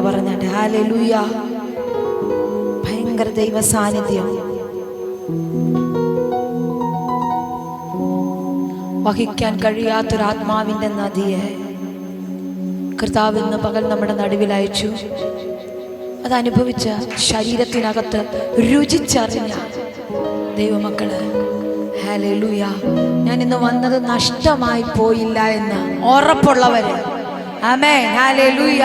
പറഞ്ഞിട്ട്. ഹല്ലേലൂയ. ഭയങ്കര ദൈവ സാന്നിധ്യം. വഹിക്കാൻ കഴിയാത്തൊരാത്മാവിന്റെ നദിയെ കർത്താവ് ഇന്ന് പകൽ നമ്മുടെ നടുവിൽ അയച്ചു. അതനുഭവിച്ച ശരീരത്തിനകത്ത് രുചിച്ചറിഞ്ഞ ദൈവമക്കള്, ഹല്ലേലൂയ, ഞാൻ ഇന്ന് വന്നത് നഷ്ടമായി പോയില്ല എന്ന് ഉറപ്പുള്ളവര്, ആമേൻ, ഹല്ലേലൂയ.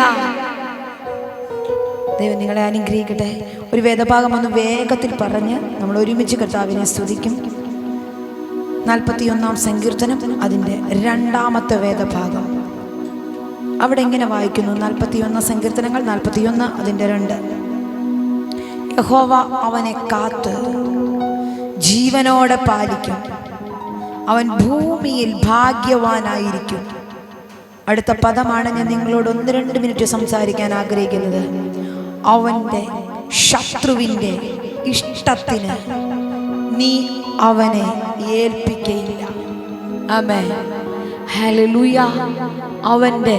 ദൈവം നിങ്ങളെ അനുഗ്രഹിക്കട്ടെ. ഒരു വേദഭാഗം ഒന്ന് വേഗത്തിൽ പറഞ്ഞ് നമ്മൾ ഒരുമിച്ച് കർത്താവിനെ സ്തുതിക്കും. 41-ാം സങ്കീർത്തനം, അതിൻ്റെ 2-ാമത്തെ വേദഭാഗം. അവിടെ ഇങ്ങനെ വായിക്കുന്നു. 41 സങ്കീർത്തനങ്ങൾ 41 അതിൻ്റെ 2. യഹോവ അവനെ കാത്ത് ജീവനോടെ പാലിക്കും, അവൻ ഭൂമിയിൽ ഭാഗ്യവാനായിരിക്കും. അടുത്ത പദമാണ് ഞാൻ നിങ്ങളോട് 1-2 മിനിറ്റ് സംസാരിക്കാൻ ആഗ്രഹിക്കുന്നത്. അവൻ്റെ ശത്രുവിൻ്റെ ഇഷ്ടത്തിന് നീ അവനെ ഏൽപ്പിക്കയില്ല. ആമേൻ, ഹല്ലേലൂയ. അവൻ്റെ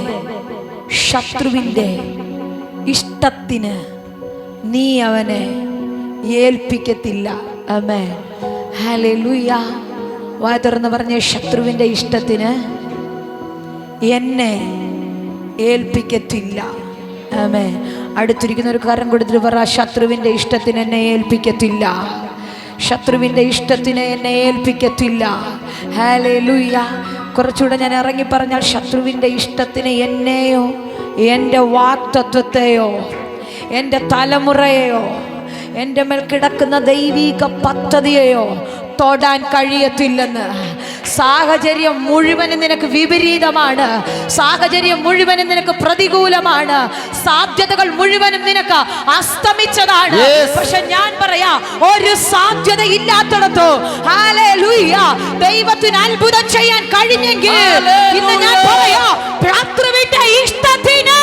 ശത്രുവിൻ്റെ ഇഷ്ടത്തിന് നീ അവനെ ഏൽപ്പിക്കത്തില്ല. ആമേൻ, ഹല്ലേലൂയ. വായ തുറന്ന് പറഞ്ഞ, ശത്രുവിൻ്റെ ഇഷ്ടത്തിന് എന്നെ ഏൽപ്പിക്കത്തില്ല. ആമേൻ. അടുത്തിരിക്കുന്ന ഒരു കരം കൊടുത്തിട്ട് പറ, ശത്രുവിൻ്റെ ഇഷ്ടത്തിന് എന്നെ ഏൽപ്പിക്കത്തില്ല. ശത്രുവിൻ്റെ ഇഷ്ടത്തിന് എന്നെ ഏൽപ്പിക്കത്തില്ല. ഹല്ലേലൂയ. കുറച്ചുകൂടെ ഞാൻ ഇറങ്ങി പറഞ്ഞാൽ, ശത്രുവിൻ്റെ ഇഷ്ടത്തിന് എന്നെയോ എൻ്റെ വാക്തത്വത്തെയോ എൻ്റെ തലമുറയെയോ എൻ്റെ മേൽ കിടക്കുന്ന ദൈവിക പദ്ധതിയെയോ തൊടാൻ കഴിയത്തില്ലെന്ന്. സാഹചര്യം മുഴുവനും നിനക്ക് വിപരീതമാണ്. സാഹചര്യം മുഴുവനും നിനക്ക് പ്രതികൂലമാണ്. സാധ്യതകൾ മുഴുവനും നിനക്ക് അസ്തമിച്ചതാണ്. പക്ഷെ ഞാൻ പറയാ, ഒരു സാധ്യത ഇല്ലാത്തിടത്തോ ഹല്ലേലൂയ ദൈവത്തിന് അത്ഭുതം ചെയ്യാൻ കഴിഞ്ഞെങ്കിൽ ഇന്ന് ഞാൻ പറയാ, ശത്രുവിന്റെ ഇഷ്ടത്തിന്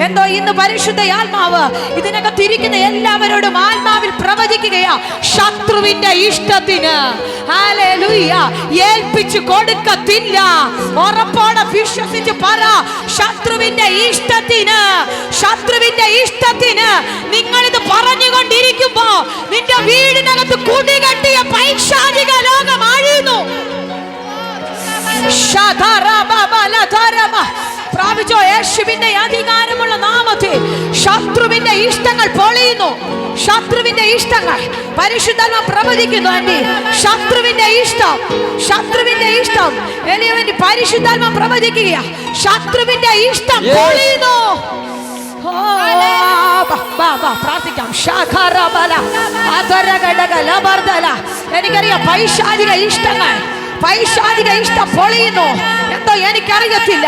എന്തോ ഇന്ന് പരിശുദ്ധ ആത്മാവ് ഇതിനകത്തിരിക്കുന്ന എല്ലാവരോടും ആത്മാവിൽ പ്രവചിക്കുകയാ, ശത്രുവിന്റെ ഇഷ്ടത്തിന് ഹല്ലേലൂയ ഏൽപ്പിച്ചു കൊടുക്കത്തില്ല. ഉറപ്പോടെ വിശ്വസിച്ച് പറ, ശത്രുവിന്റെ ഇഷ്ടത്തിന്, ശത്രുവിന്റെ ഇഷ്ടത്തിന്. നിങ്ങളിത് പറഞ്ഞുകൊണ്ടിരിക്കുമ്പോ നിന്റെ വീടിനകത്ത് കുടികെട്ടിയ പൈശാചിക ലോകം അഴിയുന്നു. പ്രാപിച്ചോ യേശുവിന്റെ അധികാരമുള്ള നാമത്തിൽ ശത്രുവിന്റെ ഇഷ്ടങ്ങൾ പൊളിയുന്നു. ശത്രുവിന്റെ ഇഷ്ടങ്ങൾ പരിശുദ്ധാത്മ പ്രവചിക്കുന്നു. ആന്റി, ശത്രുവിന്റെ ഇഷ്ടം, ശത്രുവിന്റെ ഇഷ്ടം എലിയവന്റെ പരിശുദ്ധാത്മ പ്രവചിക്കുക. ശത്രുവിന്റെ ഇഷ്ടം പൊളിയുന്നു. പ്രാർത്ഥിക്കാം. എനിക്കറിയാം, പൈശാചിക ഇഷ്ടങ്ങൾ, പൈശാചിക ഇഷ്ടം പൊളിയുന്നു. എന്തോ എനിക്കറിയത്തില്ല,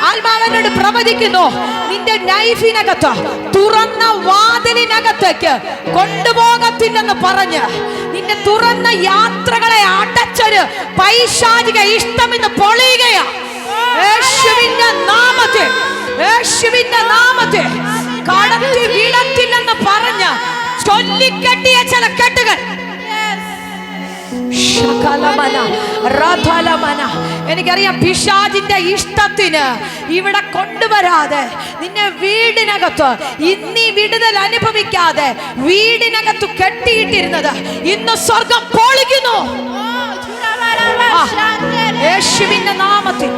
ആത്മാവനോട് പ്രവചിക്കുന്നു. നിന്റെ ലൈഫിനകത്ത് തുറന്ന വാതിലിനകത്തേക്ക് കൊണ്ടുപോകത്തില്ലെന്ന് പറഞ്ഞ് നിന്റെ തുറന്ന യാത്രകളെ അടച്ചൊരു പൈശാചിക ഇഷ്ടം ഇന്ന് പൊളിയുകയാ. യേശുവിന്റെ നാമത്തിൽ, യേശുവിന്റെ നാമത്തിൽ കടത്തി വീഴത്തില്ലെന്ന് പറഞ്ഞ് ചൊല്ലിക്കെട്ടിയ ചില കെട്ടുകൾ എനിക്കറിയാം, പിശാചിന്റെ ഇഷ്ടത്തിന് ഇവിടെ കൊണ്ടുവരാതെ നിന്നെ വീടിനകത്ത് ഇന്നീ വിടുതൽ അനുഭവിക്കാതെ വീടിനകത്ത് കെട്ടിയിട്ടിരുന്നത് ഇന്ന് സ്വർഗം പൊളിക്കുന്നു. യേശുവിന്റെ നാമത്തിൽ,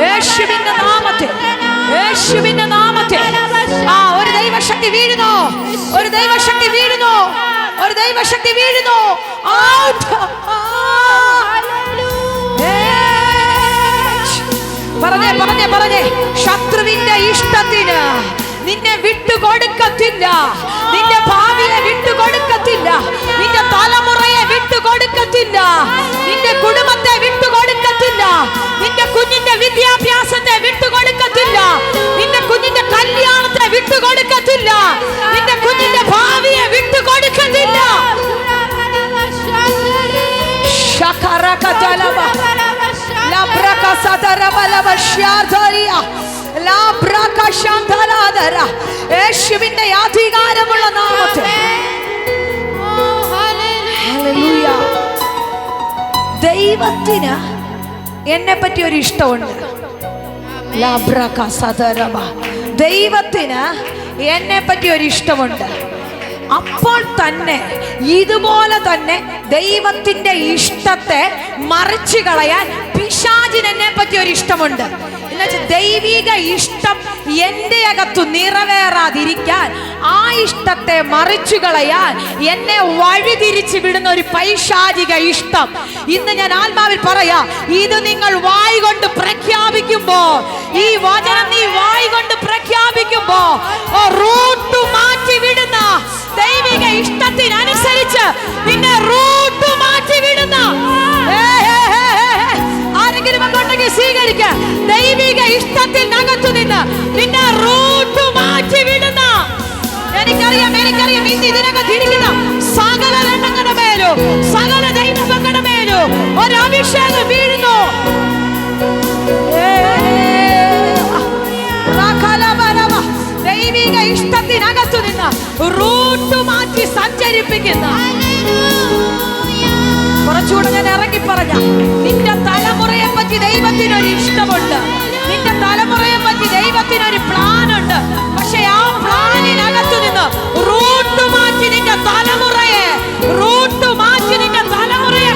യേശുവിന്റെ നാമത്തിൽ, യേശുവിന്റെ നാമത്തിൽ. ഒരു ദൈവശക്തി വീഴുന്നു, ഒരു ദൈവശക്തി വീഴുന്നു, ഒരു ദൈവശക്തി വീഴുന്നു. പറഞ്ഞേ പറഞ്ഞേ പറഞ്ഞേ, ശത്രുവിന്റെ ഇഷ്ടത്തിന് നിന്നെ വിട്ടുകൊടുക്കത്തില്ല. നിന്റെ ഭാവിയെ വിട്ടുകൊടുക്കത്തില്ല. നിന്റെ തലമുറയെ വിട്ടുകൊടുക്കത്തില്ല. നിന്റെ കുടുംബത്തെ വിട്ടുകൊടുക്കത്തില്ല. നിന്റെ കുഞ്ഞിന്റെ വിദ്യാഭ്യാസത്തെ വിട്ടുകൊടുക്കത്തില്ല. നിന്റെ കുഞ്ഞിന്റെ കല്യാണത്തെ വിട്ടുകൊടുക്കത്തില്ല. നിന്റെ കുഞ്ഞിന്റെ ഭാവിയെ വിട്ടുകൊടുക്കത്തില്ല. യേശുവിന്റെ അധികാരമുള്ള നാമത്തിൽ ദൈവത്തിന് എന്നെ പറ്റി ഒരു ഇഷ്ടമുണ്ട്. ദൈവത്തിന് എന്നെ പറ്റി ഒരു ഇഷ്ടമുണ്ട്. അപ്പോൾ തന്നെ ഇതുപോലെ തന്നെ ദൈവത്തിന്റെ ഇഷ്ടത്തെ മറിച്ചു കളയാൻ പിശാചിന് എന്നെ പറ്റി ഒരു ഇഷ്ടമുണ്ട്. എന്നുവെച്ചാൽ ദൈവിക ഇഷ്ടം എൻ്റെ അകത്തു നിറവേറാതിരിക്കാൻ, ആ ഇഷ്ടത്തെ മറിച്ചു കളയാൻ എന്നെ വഴിതിരിച്ചു വിടുന്ന ഒരു പൈശാചിക ഇഷ്ടം ഇന്ന് ഞാൻ ആത്മാവിൽ പറയാ. ഇത് നിങ്ങൾ വായ് കൊണ്ട് പ്രഖ്യാപിക്കുമ്പോ, ഈ വചനം നീ വായ് കൊണ്ട് പ്രഖ്യാപിക്കുമ്പോ റൂട്ട് മാറ്റി വിടുന്ന ദൈവിക ഇഷ്ടത്തിനനുസരിച്ച് നിന്നെ റൂട്ട് മാറ്റി വിടുന്ന ആരെങ്കിലും അങ്ങോട്ടേക്ക് സ്വീകരിക്ക. ദൈവിക ഇഷ്ടത്തിനകത്തു നിന്ന് നിന്നെ റൂട്ട് മാറ്റി വിടുന്ന, എനിക്കറിയാം ഇന്ന് ഇതിനകത്ത് ഇരിക്കുന്ന സകല രംഗങ്ങളുടെ മേലും സകല ദൈവങ്ങളുടെ മേലും ഒരു അഭിഷേകം വീഴുന്നു. ദൈവിക ഇഷ്ടത്തിനകത്തു നിന്ന് റൂട്ട് മാറ്റി സഞ്ചരിപ്പിക്കുന്ന, കുറച്ചുകൂടെ ഞാൻ ഇറങ്ങി പറഞ്ഞ, നിന്റെ തലമുറയെ പറ്റി ദൈവത്തിനൊരു ഇഷ്ടമുണ്ട്. നിന്റെ തലമുറയെ പറ്റി ദൈവത്തിനൊരു പ്ലാൻ ഉണ്ട്. പക്ഷെ ആ പ്ലാനിനകത്തു നിന്ന് റൂട്ട് മാറ്റി നിന്റെ തലമുറയെ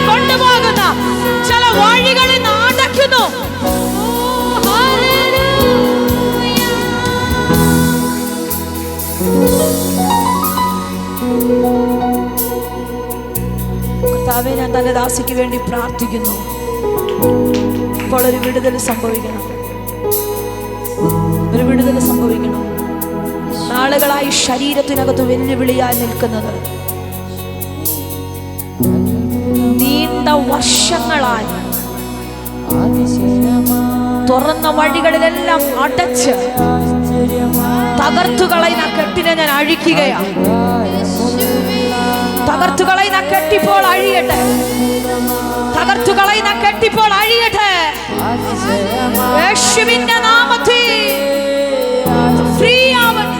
കൊണ്ടുപോകുന്ന ചില വഴികളിൽ നിന്ന് അടയ്ക്കുന്നു. കർത്താവേ, ഞാൻ തന്റെ ദാസിക്ക് വേണ്ടി പ്രാർത്ഥിക്കുന്നു. ഇപ്പോൾ ഒരു വിടുതൽ സംഭവിക്കണം, ഒരു വിടുതൽ സംഭവിക്കണം. നാളുകളായി ശരീരത്തിനകത്ത് വെല്ലുവിളിയായി നിൽക്കുന്നത്, നീണ്ട വർഷങ്ങളായി തുറന്ന വഴികളിലെല്ലാം അടച്ച് തകർത്തുകളയുന്ന കെട്ടിനെ ഞാൻ അഴിക്കുകയാണ്. തകർത്തുകളയുന്ന കെട്ടിപ്പോൾ അഴിയട്ടെ, തകർത്തുകളയുന്ന കെട്ടിപ്പോൾ അഴിയട്ടെ. യേശുവിന്റെ നാമത്തിൽ ഫ്രീ ആവട്ടെ.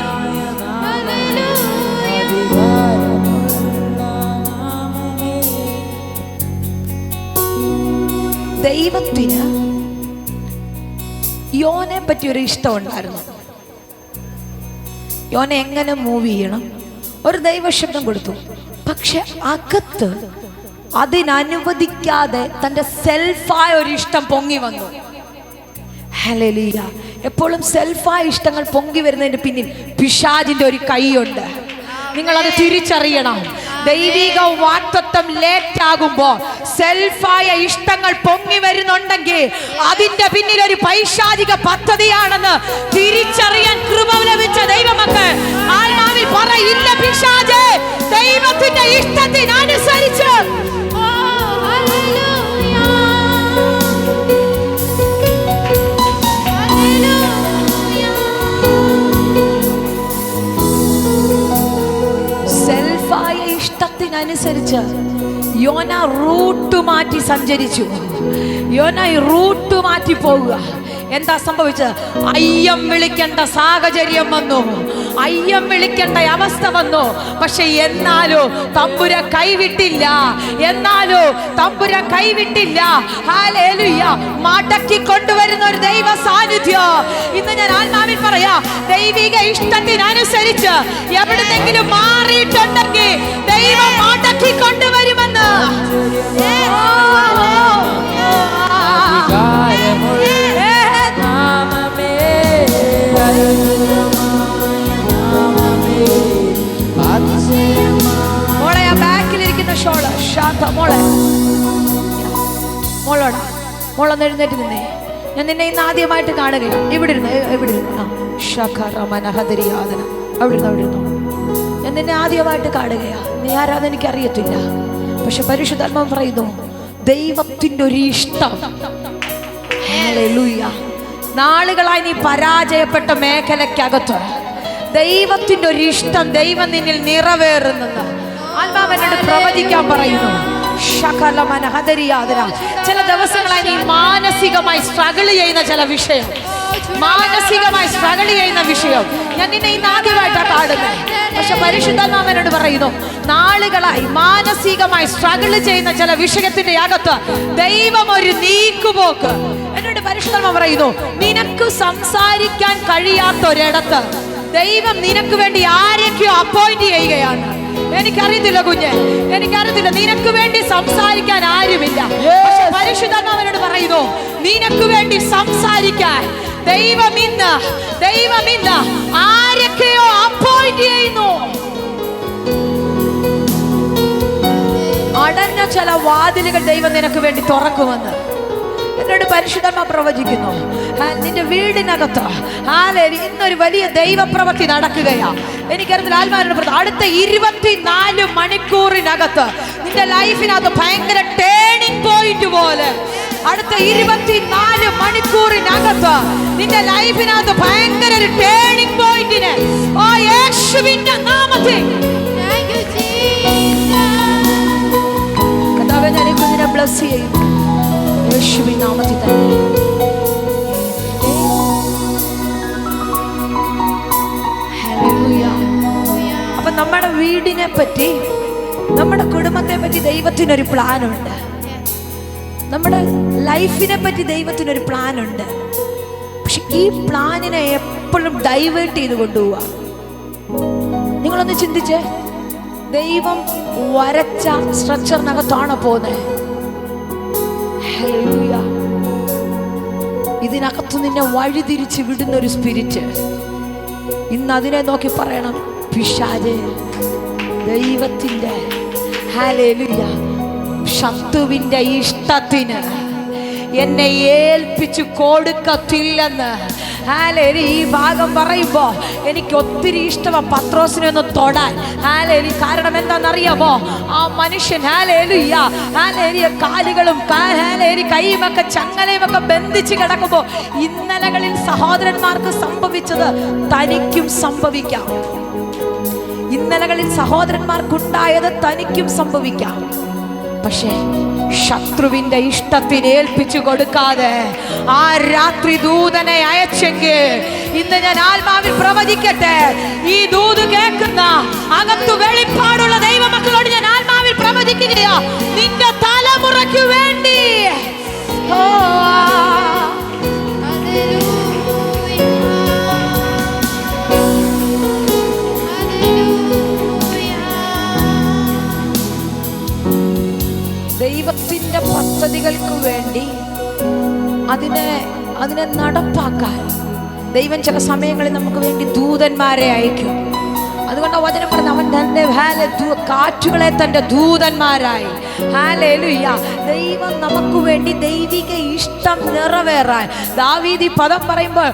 ദൈവത്തിന് യോനെ പറ്റി ഒരു ഇഷ്ടം ഉണ്ടായിരുന്നു. യോനെ എങ്ങനെ മൂവ് ചെയ്യണം, ഒരു ദൈവശബ്ദം കൊടുത്തു. പക്ഷെ അകത്ത് അതിനനുവദിക്കാതെ തൻ്റെ സെൽഫായ ഒരു ഇഷ്ടം പൊങ്ങി വന്നു. ഹല്ലേലൂയ. എപ്പോഴും സെൽഫായ ഇഷ്ടങ്ങൾ പൊങ്ങി വരുന്നതിന് പിന്നിൽ പിശാചിന്റെ ഒരു കൈയുണ്ട്. നിങ്ങളത് തിരിച്ചറിയണം. ദൈവിക വാഗ്ദത്തം ലേറ്റ് ആകുമ്പോൾ സെൽഫായ ഇഷ്ടങ്ങൾ പൊങ്ങി വരുന്നുണ്ടെങ്കിൽ അതിന്റെ പിന്നിൽ ഒരു പൈശാചിക പദ്ധതിയാണെന്ന് തിരിച്ചറിയാൻ കൃപ ലഭിച്ച ദൈവമക്കൾ ആത്മാവിൽ പറയില്ല. പിശാചേ, ദൈവത്തിന്റെ ഇഷ്ടത്തിനനുസരിച്ച് ഇഷ്ടത്തിനനുസരിച്ച് യോന റൂട്ട് മാറ്റി സഞ്ചരിച്ചു. യോന റൂട്ട് മാറ്റി പോവുക. എന്താ സംഭവിച്ചത്? അയ്യം വിളിക്കേണ്ട സാഹചര്യം വന്നു, അയ്യം വിളിക്കേണ്ട അവസ്ഥ വന്നു. പക്ഷെ എന്നാലോ തമ്പുരാൻ കൈവിട്ടില്ല, ഹല്ലേലൂയ. മടക്കി കൊണ്ടുവരുന്ന ഒരു ദൈവ സാന്നിധ്യം ഇന്ന് ഞാൻ ആത്മാവിൽ പറയാ. ദൈവിക ഇഷ്ടത്തിനനുസരിച്ച് എവിടെന്നെങ്കിലും മാറിയിട്ടുണ്ടെങ്കിൽ ദൈവം മടക്കി കൊണ്ടുവരുമെന്ന്. മോളെ, ആ ബാക്കിലിരിക്കുന്ന ഷോള് ശാന്ത മോളെ, മോളൊന്ന് എഴുന്നേറ്റ് നിന്നേ. ഞാൻ നിന്നെ ഇന്ന് ആദ്യമായിട്ട് കാണുകയാണ്. ഇവിടെ ഇരുന്നു. അവിടെ ഇരുന്നു. ഞാൻ നിന്നെ ആദ്യമായിട്ട് കാണുകയാ. നീ ആരാധന എനിക്ക് അറിയത്തില്ല. പക്ഷെ പരിശുദ്ധാത്മാവ് പറയുന്നു, ദൈവത്തിന്റെ ഒരു ഇഷ്ടം. ഹല്ലേലൂയ. നാളുകളായി നീ പരാജയപ്പെട്ട മേഖലയ്ക്കകത്ത് ദൈവത്തിന്റെ ഒരു ഇഷ്ടം ദൈവം നിന്നിൽ നിറവേറുന്നത് ആത്മാവ് എന്നോട് പ്രവചിക്കാൻ പറയുന്നു. ചില ദിവസങ്ങളായി നീ മാനസികമായി സ്ട്രഗിൾ ചെയ്യുന്ന വിഷയം ഞാൻ നിന്നെ ഇന്ന് ആദ്യമായിട്ടാണ് കാണുന്നത്. പക്ഷെ പരിശുദ്ധാത്മാവ് എന്നോട് പറയുന്നു, നാളുകളായി മാനസികമായി സ്ട്രഗിൾ ചെയ്യുന്ന ചില വിഷയത്തിന്റെ അകത്ത് ദൈവം ഒരു നീക്കുപോക്ക് എന്നോട് പരിശുദ്ധാത്മാവ് പറയുന്നു, നിനക്ക് സംസാരിക്കാൻ കഴിയാത്ത ഒരിടത്ത് ദൈവം നിനക്ക് വേണ്ടി ആരെയൊക്കെയോ അപ്പോയിന്റ് ചെയ്യുകയാണ്. എനിക്കറിയത്തില്ല കുഞ്ഞ്, എനിക്കറിയത്തില്ല, നിനക്ക് വേണ്ടി സംസാരിക്കാൻ ആരുമില്ല. പരിശുദ്ധാത്മാവിനോട് പറയുന്നു, നിനക്ക് വേണ്ടി സംസാരിക്കാൻ ദൈവം ഇന്ന് ആരൊക്കെയോ അപ്പോയിന്റ് ചെയ്യുന്നു. അടഞ്ഞ ചില വാതിലുകൾ ദൈവം നിനക്ക് വേണ്ടി തുറക്കുമെന്ന് എന്നോട് പരിശുദ്ധാത്മാവ് പ്രവചിക്കുന്നു. നിന്റെ വീടിനകത്ത് ഇന്നൊരു വലിയ ദൈവപ്രവൃത്തി നടക്കുകയാ. എനിക്കറിയത്തില്ല, ആത്മാവിനോട് അടുത്ത 24 മണിക്കൂറിനകത്ത് നിന്റെ ലൈഫിനകത്ത് ഭയങ്കര ടേണിംഗ് പോയിന്റ് പോലെ, അടുത്ത 24 മണിക്കൂറിനകത്ത് നിന്റെ ലൈഫിനകത്ത് ഭയങ്കര ഒരു ടേണിംഗ് പോയിന്റിന് യേശുവിന്റെ നാമത്തിൽ കർത്താവേ, ഞാൻ ഈ കുഞ്ഞിനെ ബ്ലസ് ചെയ്യും യേശുവിൻ നാമത്തിൽ തന്നെ. അപ്പൊ നമ്മുടെ വീടിനെ പറ്റി, നമ്മുടെ കുടുംബത്തെ പറ്റി ദൈവത്തിനൊരു പ്ലാനുണ്ട്. നമ്മുടെ ലൈഫിനെ പറ്റി ദൈവത്തിനൊരു പ്ലാനുണ്ട്. പക്ഷെ ഈ പ്ലാനിനെ എപ്പോഴും ഡൈവേർട്ട് ചെയ്ത് കൊണ്ടുപോവാ. നിങ്ങളൊന്ന് ചിന്തിച്ചേ, ദൈവം വരച്ച സ്ട്രക്ചറിനകത്താണോ പോകുന്നത്? ഇതിനകത്ത് നിന്നെ വഴിതിരിച്ച് വിടുന്ന ഒരു സ്പിരിറ്റ് ഇന്ന് അതിനെ നോക്കി പറയണം, പിശാചേ, ദൈവത്തിൻ്റെ ശത്രുവിൻ്റെ ഇഷ്ടത്തിന് എന്നെ ഏൽപ്പിച്ചു കൊടുക്കത്തില്ലെന്ന് ഈ ഭാഗം പറയുമ്പോ എനിക്ക് ഒത്തിരി ഇഷ്ടമാണ് പത്രോസിനെ ഒന്ന് തൊടാൻ. കാരണം എന്താണെന്നറിയാമോ? ആ മനുഷ്യൻ കാലുകളും കൈയുമൊക്കെ ചങ്ങലയുമൊക്കെ ബന്ധിച്ച് കിടക്കുമ്പോ ഇന്നലകളിൽ സഹോദരന്മാർക്ക് സംഭവിച്ചത് തനിക്കും സംഭവിക്കാം. ഇന്നലകളിൽ സഹോദരന്മാർക്കുണ്ടായത് തനിക്കും സംഭവിക്കാം. പക്ഷേ ശത്രുവിന്റെ ഇഷ്ടത്തിന് ഏൽപ്പിച്ചു കൊടുക്കാതെ ആ രാത്രി ദൂതനെ അയച്ചെങ്കിൽ ഇന്ന് ഞാൻ ആത്മാവിൽ പ്രവചിക്കട്ടെ, ഈ ദൂത് കേൾക്കുന്ന അകത്തു വെളിപ്പാടുള്ള ദൈവമക്കളോട് ഞാൻ ആത്മാവിൽ പ്രവചിക്കുകയാ, നിന്റെ തലമുറയ്ക്ക് വേണ്ടി ദൈവത്തിൻ്റെ പദ്ധതികൾക്ക് വേണ്ടി അതിനെ നടപ്പാക്കാൻ ദൈവം ചില സമയങ്ങളിൽ നമുക്ക് വേണ്ടി ദൂതന്മാരെ അയക്കും. അതുകൊണ്ട് വചനം പറഞ്ഞ അവൻ തന്റെ കാറ്റുകളെ തന്റെ ദൂതന്മാരായി. ദൈവം നമുക്ക് വേണ്ടി ദൈവിക ഇഷ്ടം നിറവേറാൻ ദാവീദ് ഈ പദം പറയുമ്പോൾ,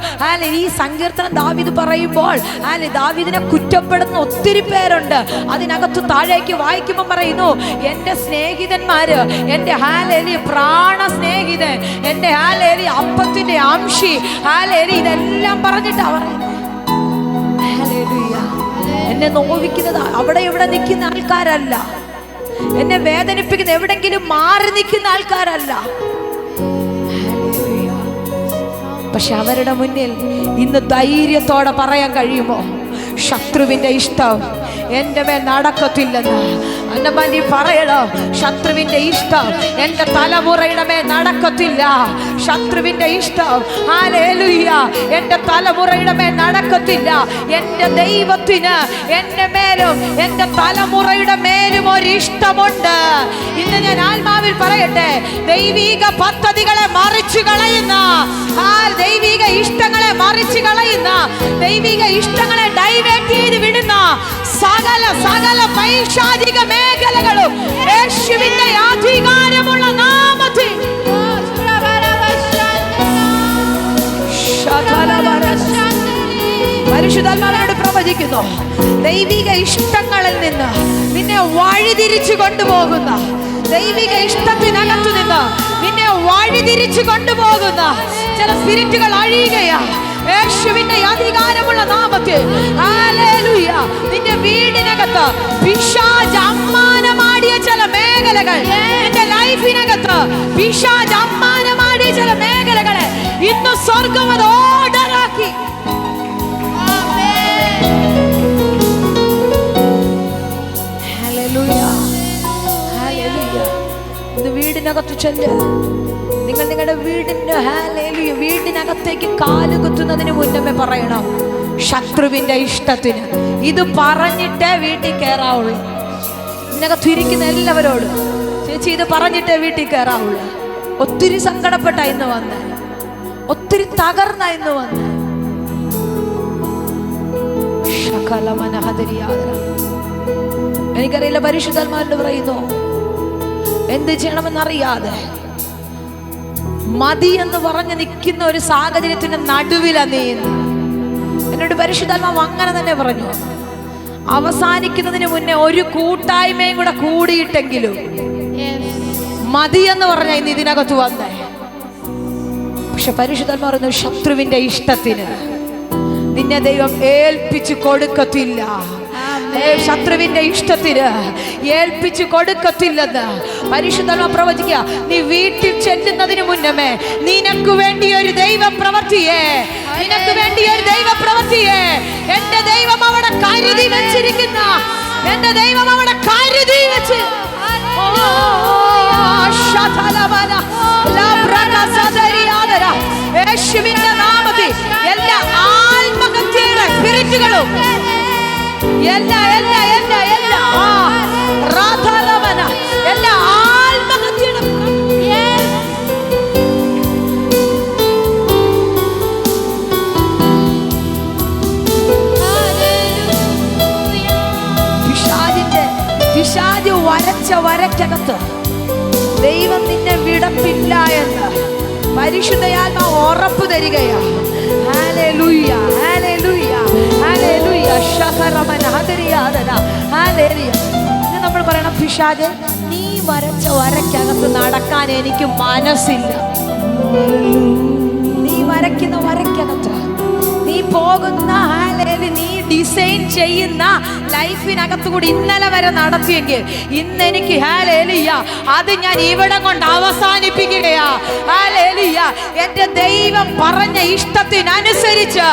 ഈ സങ്കീർത്തനം ദാവീദ് പറയുമ്പോൾ ദാവീദിനെ കുറ്റപ്പെടുന്ന ഒത്തിരി പേരുണ്ട്. അതിനകത്ത് താഴേക്ക് വായിക്കുമ്പോൾ പറയുന്നു, എൻ്റെ സ്നേഹിതന്മാര്, എൻ്റെ പ്രാണ സ്നേഹിതൻ, എൻ്റെ അപ്പത്തിന്റെ അംശി, ഇതെല്ലാം പറഞ്ഞിട്ടാ പറയുന്നത്. എന്നെ നോവിക്കുന്നത് അവിടെ ഇവിടെ നിൽക്കുന്ന ആൾക്കാരല്ല, എന്നെ വേദനിപ്പിക്കുന്ന എവിടെങ്കിലും മാറി നിൽക്കുന്ന ആൾക്കാരല്ല. പക്ഷെ അവരുടെ മുന്നിൽ ഇന്ന് ധൈര്യത്തോടെ പറയാൻ കഴിയുമോ, ശത്രുവിന്റെ ഇഷ്ടം എൻ്റെ മേൽ നടക്കത്തില്ലെന്ന്? അന്നമാനി പറയണോ, ശത്രുവിന്റെ ഇഷ്ടം എൻ്റെ തലമുറയുടെ മേൽ നടക്കത്തില്ല. ശത്രുവിന്റെ ഇഷ്ടം എൻ്റെ തലമുറയുടെ മേൽ നടക്കത്തില്ല. എൻ്റെ ദൈവത്തിന് എൻ്റെ മേലും എൻ്റെ തലമുറയുടെ മേലും ഒരു ഇഷ്ടമുണ്ട്. ഇന്ന് ഞാൻ ആത്മാവിൽ പറയട്ടെ, ദൈവിക പദ്ധതികളെ മറിച്ചു കളയുന്ന, ദൈവിക ഇഷ്ടങ്ങളെ മറിച്ചു കളയുന്ന, ദൈവിക ഇഷ്ടങ്ങളെ ഡൈവേർട്ട് ചെയ്ത് വിടുന്ന സകല പൈശാചിക മേഖലകളും യേശുവിന്റെ അധികാരമുള്ള നാമത്തിൽ പരിശുദ്ധാത്മാവിനോട് പ്രവചിക്കുന്നു, ദൈവിക ഇഷ്ടങ്ങളിൽ നിന്ന് നിന്നെ വഴിതിരിച്ചു കൊണ്ടുപോകുന്ന, ദൈവിക ഇഷ്ടത്തിനകത്തു നിന്ന് നിന്നെ വഴിതിരിച്ചു കൊണ്ടുപോകുന്ന ചില സ്പിരിറ്റുകൾ അഴിയുകയാ യേശുവിന്റെ അധികാരമുള്ള നാമത്തിൽ. ഹല്ലേലൂയ. നിന്റെ വീടിനകത്ത് പിശാച് അമ്മാനമാടിയ ചില മേഖലകൾ, നിന്റെ ലൈഫിനകത്ത് പിശാച് അമ്മാനമാടിയ ചില മേഖലകളെ ഇന്ന് സ്വർഗ്ഗം അത് ഓർഡറാക്കി. Hallelujah, hallelujah. ഇന്ന് വീടിനകത്ത് ചെല്ല്, നിങ്ങൾ നിങ്ങളുടെ വീടിനകത്തേക്ക് കാലുകുത്തുന്നതിന് മുന്നമേ പറയണം, ശത്രുവിന്റെ ഇഷ്ടത്തിന് ഇത് പറഞ്ഞിട്ടേ വീട്ടിൽ കയറാവുള്ളൂ. ഇതിനകത്തിരിക്കുന്ന എല്ലാവരോടും ചേച്ചി ഇത് പറഞ്ഞിട്ടേ വീട്ടിൽ കയറാവുള്ളൂ. ഒത്തിരി സങ്കടപ്പെട്ട ഇന്ന് വന്ന്, ഒത്തിരി തകർന്ന ഇന്ന് വന്ന്. എനിക്കറിയില്ല, പരിശുദ്ധാത്മാവിനോട് പറയുന്നു, എന്ത് ചെയ്യണമെന്നറിയാതെ മതി എന്ന് പറഞ്ഞ് നിൽക്കുന്ന ഒരു സാഹചര്യത്തിന്റെ നടുവിലാ നീ. എന്നോട് പരിശുദ്ധാത്മാവ് അങ്ങനെ തന്നെ പറഞ്ഞു, അവസാനിക്കുന്നതിന് മുന്നേ ഒരു കൂട്ടായ്മയും കൂടെ കൂടിയിട്ടെങ്കിലും മതി എന്ന് പറഞ്ഞ ഇന്ന് ഇതിനകത്ത് വന്നേ. പക്ഷെ പരിശുദ്ധാത്മാവ് പറഞ്ഞു, ശത്രുവിന്റെ ഇഷ്ടത്തിന് നിന്നെ ദൈവം ഏൽപ്പിച്ചു കൊടുക്കത്തില്ല. ശത്രുവിന്റെ ഇഷ്ടത്തിന് ഏൽപ്പിച്ചു കൊടുക്കത്തില്ലെന്ന് പരിശുദ്ധാത്മാവ് പ്രവചിക്കുക. നീ വീട്ടിൽ ചെല്ലുന്നതിന് മുന്നമേ നിനക്ക് വേണ്ടി ഒരു ദൈവ പ്രവൃത്തിയെ, നിനക്ക് വേണ്ടി ഒരു ദൈവ പ്രവൃത്തിയെ എന്റെ ദൈവം അവിടെ കരുതി വെച്ചിരിക്കുന്ന, എന്റെ ദൈവം അവിടെ കരുതി വെച്ച്. യേശുവിന്റെ നാമത്തിൽ എല്ലാ ആത്മഹത്യയുടെ സ്പിരിറ്റുകളും എല്ലാ ആത്മഹത്യയുടെ പിശാച് വരച്ച വരക്കകത്ത് ദൈവം നിന്നെ വിടത്തില്ല എന്ന് പരിശുദ്ധയാത്മാവ് ഉറപ്പ് തരികയാ. Hallelujah, hallelujah, hallelujah. ശഹറമന ഹദരിയാദന ഹല്ലേലൂയ. ഇത് നമ്മൾ പറയണം, പിശാച് നീ വരച്ച വരക്കകത്ത് നടക്കാൻ എനിക്ക് മനസ്സില്ല. നീ വരയ്ക്കുന്ന വരക്കകത്ത്, നീ പോകുന്ന നീ ഡിസൈൻ ചെയ്യുന്ന ലൈഫിനകത്ത് കൂടി ഇന്നലെ വരെ നടത്തിയെങ്കിൽ ഇന്ന് എനിക്ക് ഹല്ലേലൂയ അത് ഞാൻ ഇവിടെ കൊണ്ട് അവസാനിപ്പിക്കുകയാ. ഹല്ലേലൂയ. എന്റെ ദൈവം പറഞ്ഞ ഇഷ്ടത്തിനനുസരിച്ച്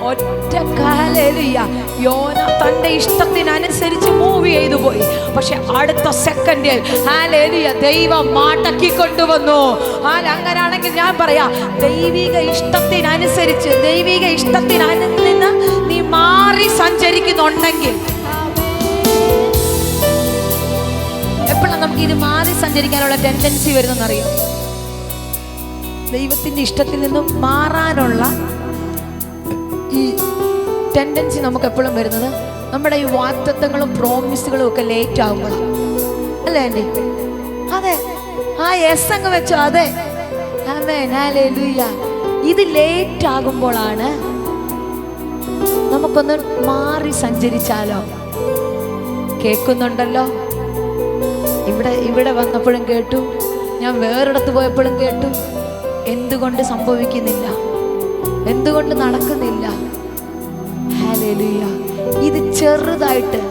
ഒറ്റ ഹല്ലേലൂയ യോന തന്റെ ഇഷ്ടത്തിനനുസരിച്ച് മൂവ് ചെയ്തു പോയി. പക്ഷെ അടുത്ത സെക്കൻഡിൽ ഹല്ലേലൂയ ദൈവം മാട്ടക്കി കൊണ്ടുവന്നു. അങ്ങനാണെങ്കിൽ ഞാൻ പറയാ, ദൈവിക ഇഷ്ടത്തിനനുസരിച്ച്, ദൈവിക ഇഷ്ടത്തിനു നീ മാറി സഞ്ചരിക്കുന്നുണ്ടെങ്കിൽ, എപ്പോഴാണ് നമുക്ക് ഇത് മാറി സഞ്ചരിക്കാനുള്ള ടെൻഡൻസി വരുന്നറിയാം? ദൈവത്തിന്റെ ഇഷ്ടത്തിൽ നിന്നും മാറാനുള്ള ഈ ടെൻഡൻസി നമുക്ക് എപ്പോഴും വരുന്നത് നമ്മുടെ ഈ വാഗ്ദത്തങ്ങളും പ്രോമിസുകളും ഒക്കെ ലേറ്റ് ആകുമ്പോഴാണ്, അല്ലേ ആൻറ്റി? അതെ, യെസ് അങ്ങ് വെച്ചോ. അതെ, ആമേൻ, ഹല്ലേലൂയ. ഇത് ലേറ്റ് ആകുമ്പോഴാണ് നമുക്കൊന്ന് മാറി സഞ്ചരിച്ചാലോ. കേൾക്കുന്നുണ്ടല്ലോ, ഇവിടെ വന്നപ്പോഴും കേട്ടു, ഞാൻ വേറൊരിടത്ത് പോയപ്പോഴും കേട്ടു. എന്തുകൊണ്ട് സംഭവിക്കുന്നില്ല? എന്തുകൊണ്ട് നടക്കുന്നില്ല? ഹല്ലേലൂയ. ഇത് ചെറുതായിട്ട്,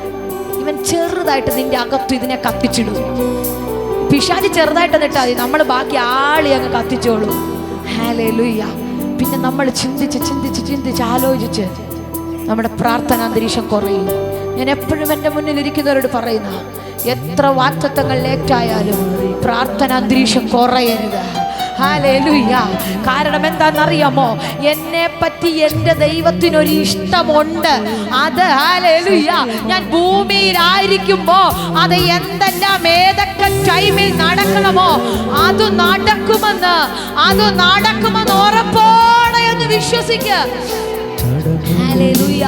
ഇവൻ ചെറുതായിട്ട് നിന്റെ അകത്ത് ഇതിനെ കത്തിച്ചിടും. പിശാച് ചെറുതായിട്ട് എന്നിട്ടാ മതി, നമ്മൾ ബാക്കി ആളി അങ്ങ് കത്തിച്ചോളൂ. ഹല്ലേലൂയ. പിന്നെ നമ്മൾ ചിന്തിച്ച് ആലോചിച്ച് നമ്മുടെ പ്രാർത്ഥനാന്തരീക്ഷം കുറയും. ഞാൻ എപ്പോഴും എൻ്റെ മുന്നിൽ ഇരിക്കുന്നവരോട് പറയുന്ന, എത്ര വാഗ്ദത്തങ്ങൾ ലേറ്റായാലും പ്രാർത്ഥനാന്തരീക്ഷം കുറയരുത്. ഹല്ലേലൂയ. കാരണം എന്താണെന്നറിയാമോ? എന്നെ പറ്റി എൻ്റെ ദൈവത്തിനൊരു ഇഷ്ടമുണ്ട്. അത് ഹല്ലേലൂയ ഞാൻ ഭൂമിയിലായിരിക്കുമ്പോ അത് എന്തെല്ലാം ഏതൊക്കെ ടൈമിൽ നടക്കണമോ അത് നടക്കുമെന്ന് ഉറപ്പോടെ എന്ന് വിശ്വസിക്കുക. ഹല്ലേലൂയ.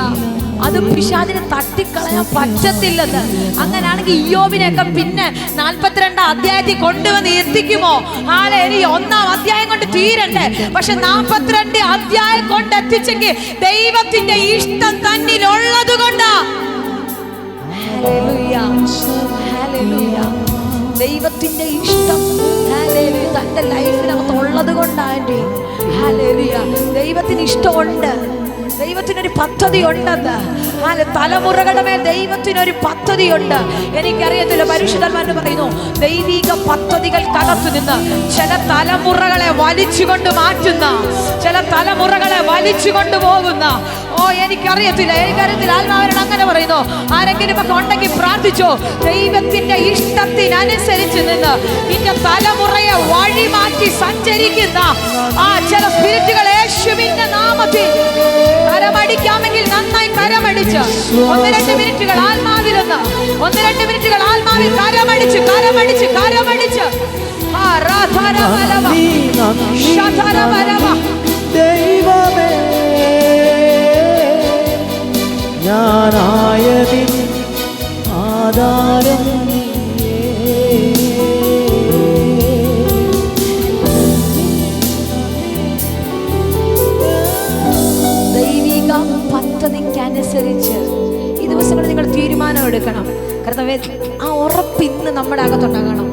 അത് പിശാചിനെ തട്ടിക്കളയാൻ പറ്റത്തില്ലെന്ന്. അങ്ങനെയാണെങ്കിൽ ഇയ്യോബിനെയൊക്കെ പിന്നെ 42 അധ്യായത്തിൽ കൊണ്ടുവന്ന് എത്തിക്കുമോ? ഹല്ലേലൂയ. 1-ാം അധ്യായം കൊണ്ട് തീരണ്ടേ? പക്ഷെ 42 അധ്യായം കൊണ്ട് എത്തിച്ചെങ്കിൽ ദൈവത്തിന്റെ ഇഷ്ടം തന്നിലുള്ളത് കൊണ്ടാ. Hallelujah, hallelujah. ദൈവത്തിന്റെ ഇഷ്ടം ഹല്ലേലൂയ തന്റെ ലൈഫിനകത്ത് ഉള്ളത് കൊണ്ടാണ്. ഹല്ലേലൂയ. ദൈവത്തിന് ഇഷ്ടമുണ്ട്, ദൈവത്തിനൊരു പദ്ധതി ഉണ്ടെന്ന്. തലമുറകളുടെ മേൽ ദൈവത്തിനൊരു പദ്ധതിയുണ്ട്. എനിക്കറിയത്തില്ല, പരിശുദ്ധന്മാര് പറയുന്നു, ദൈവിക പദ്ധതികൾക്കകത്തു നിന്ന് ചില തലമുറകളെ വലിച്ചുകൊണ്ട് മാറ്റുന്ന, ചില തലമുറകളെ വലിച്ചു കൊണ്ടുപോകുന്ന എനിക്കറിയത്തില്ല. ആത്മാവിനോട് അങ്ങനെ പറയുന്നു. ആരെങ്കിലും ഒക്കെ ഉണ്ടെങ്കിൽ പ്രാർത്ഥിച്ചോ. ദൈവത്തിന്റെ ഇഷ്ടത്തിനനുസരിച്ച് നിന്ന് നിന്റെ തലമുറയെ വഴി മാറ്റി സഞ്ചരിക്കുന്ന ചില സ്പിരിറ്റുകൾ യേശുവിന്റെ നാമത്തിൽ കരമടിക്കാമെങ്കിൽ നന്നായി കരമടിച്ച് 1-2 മിനിറ്റുകൾ ആത്മാവിലൊന്ന് 1-2 മിനിറ്റുകൾ ആത്മാവിൽ കരമടിച്ച് ദൈവമേ, ഞാനായതിൻ ആധാരം ദൈവിക പദ്ധതിക്കനുസരിച്ച് ഈ ദിവസങ്ങളിൽ നിങ്ങൾ തീരുമാനം എടുക്കണം. കർത്താവേ, ആ ഉറപ്പ് ഇന്ന് നമ്മുടെ അകത്തുണ്ടാകണം.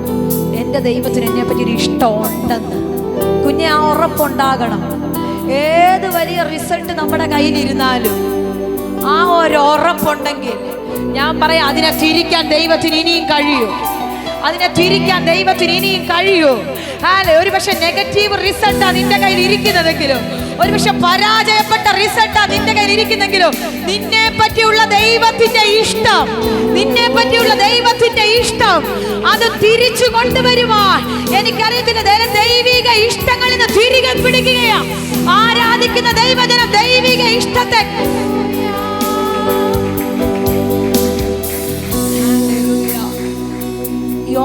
എൻ്റെ ദൈവത്തിന് എന്നെ പറ്റി ഒരു ഇഷ്ടമുണ്ടെന്ന് കുഞ്ഞെ ആ ഉറപ്പുണ്ടാകണം. ഏത് വലിയ റിസൾട്ട് നമ്മുടെ കയ്യിലിരുന്നാലും ആ ഒരു ഉറപ്പുണ്ടെങ്കിൽ ഞാൻ പറയാം, അതിനെ തിരിക്കാൻ ദൈവത്തിന് ഇനിയും കഴിയൂ. ഒരു പക്ഷെ നെഗറ്റീവ് റിസൾട്ടാ നിന്റെ കയ്യിൽ ഇരിക്കുന്നതെങ്കിലും, ഒരു പക്ഷെ പരാജയപ്പെട്ട റിസൾട്ടാ നിന്റെ കയ്യിൽ ഇരിക്കുന്നെങ്കിലും, നിന്നെ പറ്റിയുള്ള ദൈവത്തിന്റെ ഇഷ്ടം അത് തിരിച്ചു കൊണ്ടുവരുവാൻ എനിക്കറിയത്തില്ല. ദൈവിക ഇഷ്ടങ്ങളിൽ നിന്ന് തിരികെ പിടിക്കുകയാ. ആരാധിക്കുന്ന ദൈവജനം ദൈവിക ഇഷ്ടത്തെ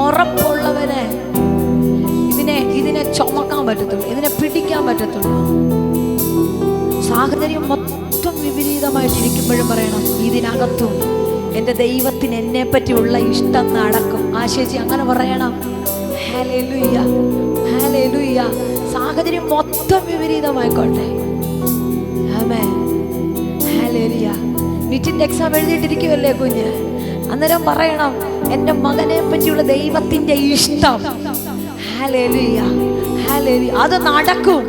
ഉറപ്പുള്ളവനെ ഇതിനെ ചുമക്കാൻ പറ്റത്തുള്ളൂ, ഇതിനെ പിടിക്കാൻ പറ്റത്തുള്ളൂ. സാഹചര്യം മൊത്തം വിപരീതമായിട്ടിരിക്കുമ്പോഴും പറയണം, ഇതിനകത്തും എൻ്റെ ദൈവത്തിന് എന്നെ പറ്റിയുള്ള ഇഷ്ടം നടക്കും. ആശേച്ചി അങ്ങനെ പറയണം. Hallelujah, hallelujah. സാഹചര്യം മൊത്തം വിപരീതമായിക്കോട്ടെ. ആമേൻ, ഹല്ലേലൂയ. നീറ്റിന്റെ എക്സാം എഴുതിയിട്ടിരിക്കുമല്ലേ കുഞ്ഞ്? അന്നേരം പറയണം, എൻ്റെ മകനെ പറ്റിയുള്ള ദൈവത്തിന്റെ ഇഷ്ടം, ഹല്ലേലൂയ, ഹല്ലേലൂയ, അത് നടക്കും.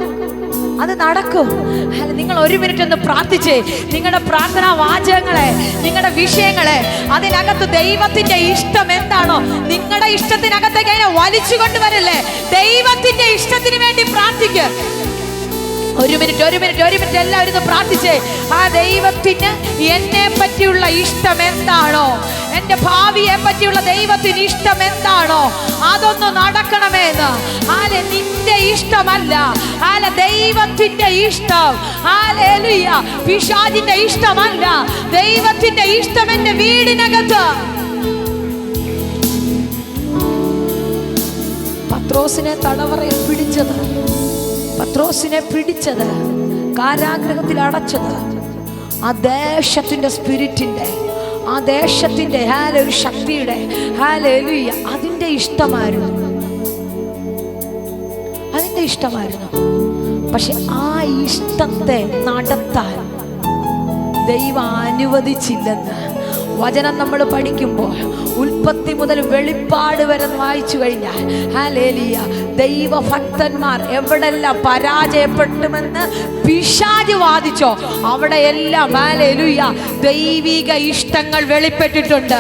നിങ്ങൾ 1 മിനിറ്റ് ഒന്ന് പ്രാർത്ഥിച്ചേ. നിങ്ങളുടെ പ്രാർത്ഥനാ വാചകങ്ങളെ, നിങ്ങളുടെ വിഷയങ്ങളെ, അതിനകത്ത് ദൈവത്തിന്റെ ഇഷ്ടം എന്താണോ നിങ്ങളുടെ ഇഷ്ടത്തിനകത്തേക്ക് അതിനെ വലിച്ചു കൊണ്ടുവരല്ലേ. ദൈവത്തിന്റെ ഇഷ്ടത്തിന് വേണ്ടി പ്രാർത്ഥിക്കുക. 1 മിനിറ്റ് എല്ലാവരും പ്രാർത്ഥിച്ചേ. ആ ദൈവത്തിന് എന്നെ പറ്റിയുള്ള ഇഷ്ടം എന്താണോ, എൻ്റെ ഭാവിയെ പറ്റിയുള്ള ദൈവത്തിന് ഇഷ്ടം എന്താണോ, അതൊന്ന് നടക്കണമെന്ന്. നിന്റെ ഇഷ്ടമല്ല, ദൈവത്തിന്റെ ഇഷ്ടം. ഹല്ലേലൂയ. പിശാചിന്റെ ഇഷ്ടമല്ല, ദൈവത്തിന്റെ ഇഷ്ടം എൻ്റെ വീടിനകത്ത്. പത്രോസിനെ തടവറയിൽ പിടിച്ചത്, കാരാഗ്രഹത്തിൽ അടച്ചത് ആ ദേശത്തിന്റെ സ്പിരിറ്റിന്റെ, ആ ദേശത്തിന്റെ ഒരു ശക്തിയുടെ, ഹല്ലേലൂയ, അതിന്റെ ഇഷ്ടമായിരുന്നു. പക്ഷെ ആ ഇഷ്ടത്തെ നടത്താൻ ദൈവം അനുവദിച്ചില്ലെന്ന് വചനം നമ്മൾ പഠിക്കുമ്പോൾ ഉൽപ്പത്തി മുതൽ വെളിപ്പാട് വരെ വായിച്ചു കഴിഞ്ഞാൽ, ഹല്ലേലൂയ, ദൈവഭക്തന്മാർ എവിടെല്ലാം പരാജയപ്പെട്ടുമെന്ന് പിശാച് വാദിച്ചോ അവിടെയെല്ലാം, ഹല്ലേലൂയ, ദൈവിക ഇഷ്ടങ്ങൾ വെളിപ്പെട്ടിട്ടുണ്ട്.